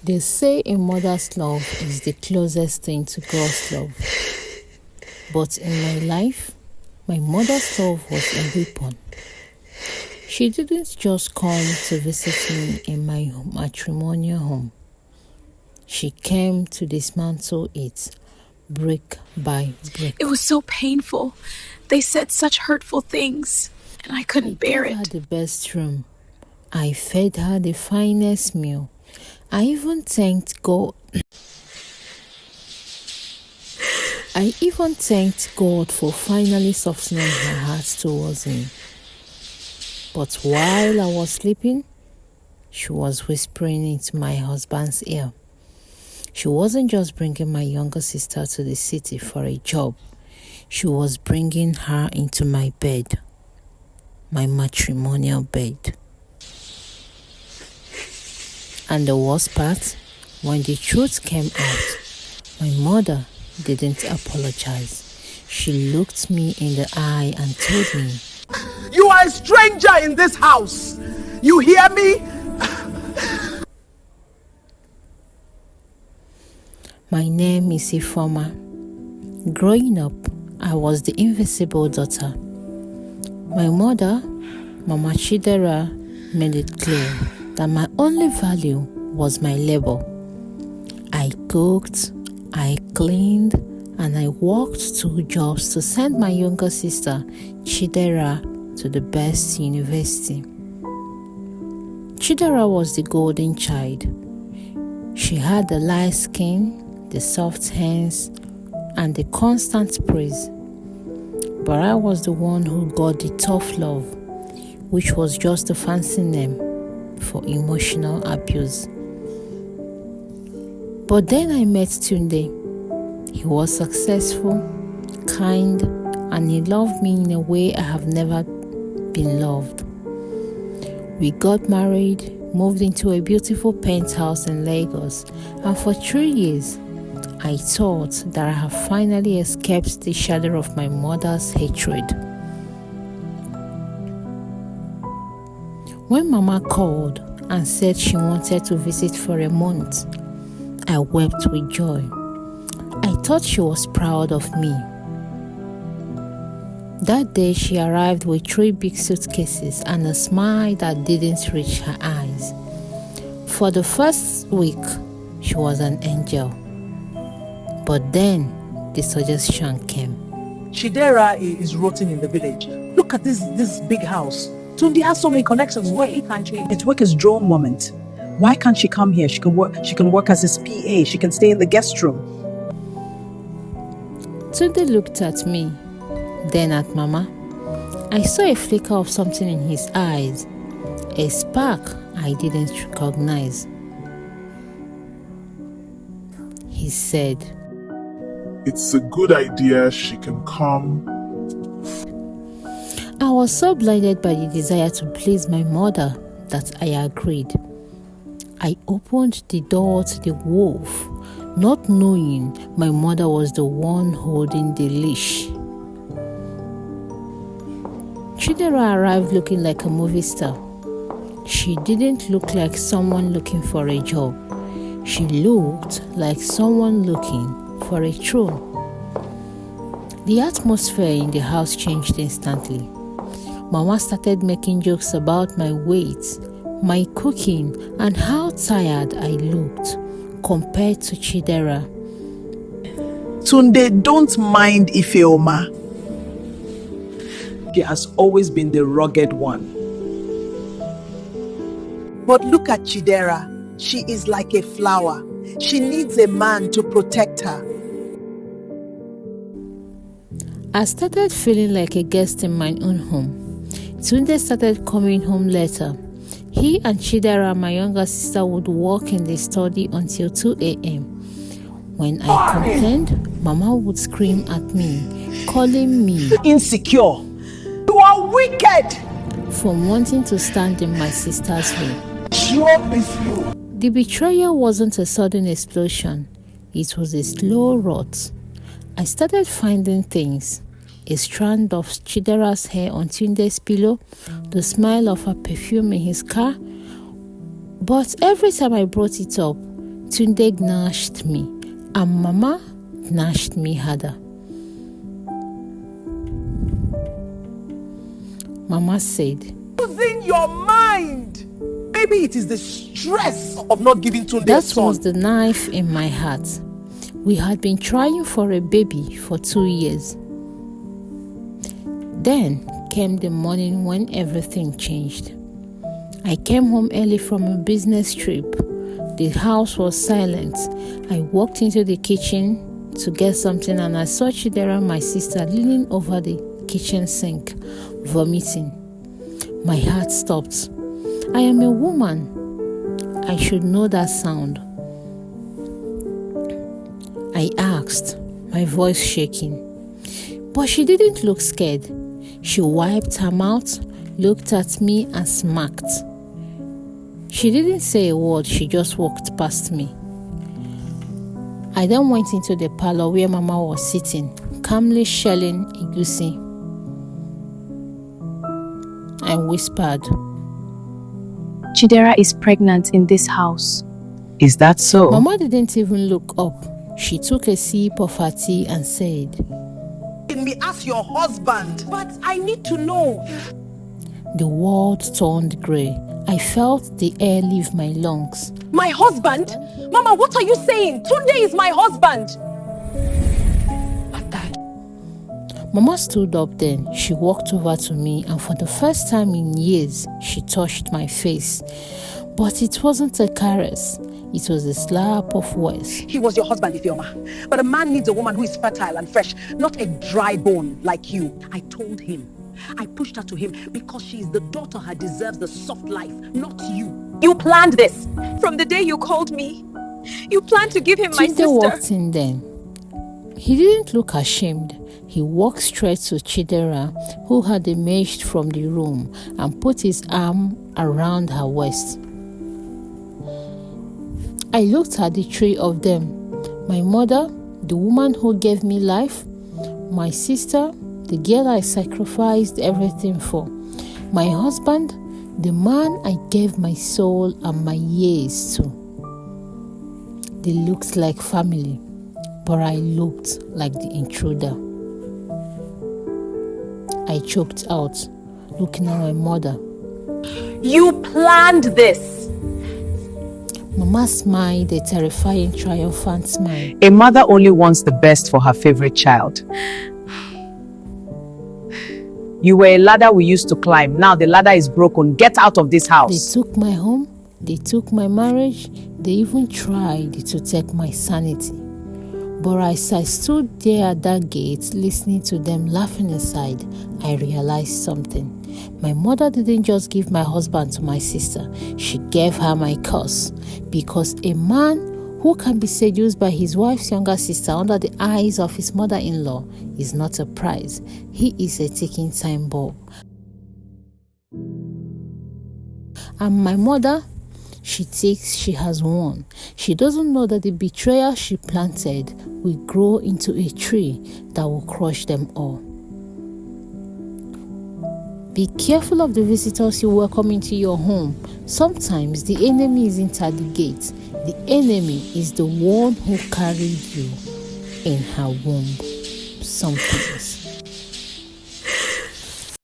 They say a mother's love is the closest thing to God's love. But in my life, my mother's love was a weapon. She didn't just come to visit me in my matrimonial home. She came to dismantle it, brick by brick. It was so painful. They said such hurtful things, and I couldn't bear it. I gave her the best room. I fed her the finest meal. I even thanked God. For finally softening her heart towards me. But while I was sleeping, she was whispering into my husband's ear. She wasn't just bringing my younger sister to the city for a job. She was bringing her into my bed, my matrimonial bed. And the worst part, when the truth came out, my mother didn't apologize. She looked me in the eye and told me, "You are a stranger in this house. You hear me?" My name is Ifeoma. Growing up, I was the invisible daughter. My mother, Mama Chidera, made it clear that my only value was my labor. I cooked, I cleaned, and I worked 2 jobs to send my younger sister, Chidera, to the best university. Chidera was the golden child. She had the light skin, the soft hands, and the constant praise. But I was the one who got the tough love, which was just a fancy name for emotional abuse. But then I met Tunde. He was successful, kind, and he loved me in a way I have never been loved. We got married, moved into a beautiful penthouse in Lagos, and for 3 years, I thought that I have finally escaped the shadow of my mother's hatred. When Mama called and said she wanted to visit for a month, I wept with joy. I thought she was proud of me. That day she arrived with 3 big suitcases and a smile that didn't reach her eyes. For the first week, she was an angel. But then the suggestion came. Chidera is rotting in the village. Look at this big house. Tunde has so many connections. Why can't she? It's work is drone moment. Why can't she come here? She can work as his PA. She can stay in the guest room. Tunde looked at me, then at Mama. I saw a flicker of something in his eyes, a spark I didn't recognize. He said, "It's a good idea she can come." I was so blinded by the desire to please my mother that I agreed. I opened the door to the wolf, not knowing my mother was the one holding the leash. Chidera arrived looking like a movie star. She didn't look like someone looking for a job. She looked like someone looking for a throne. The atmosphere in the house changed instantly. Mama started making jokes about my weight, my cooking, and how tired I looked compared to Chidera. Tunde, don't mind Ifeoma. She has always been the rugged one. But look at Chidera. She is like a flower. She needs a man to protect her. I started feeling like a guest in my own home. Tunde started coming home later. He and Chidera, my younger sister, would work in the study until 2 a.m. When I complained, Mama would scream at me, calling me insecure. You are wicked for wanting to stand in my sister's way. Sure is you. The betrayal wasn't a sudden explosion. It was a slow rot. I started finding things. A strand of Chidera's hair on Tunde's pillow, the smell of her perfume in his car. But every time I brought it up, Tunde gnashed me, and Mama gnashed me harder. Mama said, Losing your mind. Maybe it is the stress of not giving Tunde a that son. was the knife in my heart. We had been trying for a baby for 2 years. Then came the morning when everything changed. I came home early from a business trip. The house was silent. I walked into the kitchen to get something and I saw Chidera, my sister, leaning over the kitchen sink, vomiting. My heart stopped. I am a woman. I should know that sound. I asked, my voice shaking. But she didn't look scared. She wiped her mouth, looked at me and smirked. She didn't say a word, she just walked past me. I then went into the parlor where Mama was sitting, calmly shelling egusi. I whispered, Chidera is pregnant in this house. Is that so? Mama didn't even look up. She took a sip of her tea and said, In me as your husband, but I need to know. The world turned grey. I felt the air leave my lungs. My husband? Mama, what are you saying? Tunde is my husband. But Dad. Mama stood up then. She walked over to me and for the first time in years, she touched my face. But it wasn't a caress. It was a slap of words. He was your husband, Ifeoma. But a man needs a woman who is fertile and fresh, not a dry bone like you. I told him. I pushed her to him because she is the daughter who deserves the soft life, not you. You planned this. From the day you called me, you planned to give him my Tunde sister. walked in then. He didn't look ashamed. He walked straight to Chidera, who had emerged from the room, and put his arm around her waist. I looked at the three of them. My mother, the woman who gave me life, my sister, the girl I sacrificed everything for, my husband, the man I gave my soul and my years to. They looked like family, but I looked like the intruder. I choked out, looking at my mother. You planned this. Mama smiled a terrifying, triumphant smile. A mother only wants the best for her favorite child. You were a ladder we used to climb. Now the ladder is broken. Get out of this They house. took my home, they took my marriage, they even tried to take my sanity. But as I stood there at that gate, listening to them laughing inside, I realized something. My mother didn't just give my husband to my sister, she gave her my curse. Because a man who can be seduced by his wife's younger sister under the eyes of his mother-in-law is not a prize. He is a ticking time bomb. And my mother, she thinks she has won. She doesn't know that the betrayal she planted will grow into a tree that will crush them all. Be careful of the visitors you welcome into your home. Sometimes the enemy isn't at the gate. The enemy is the one who carried you in her womb. Sometimes.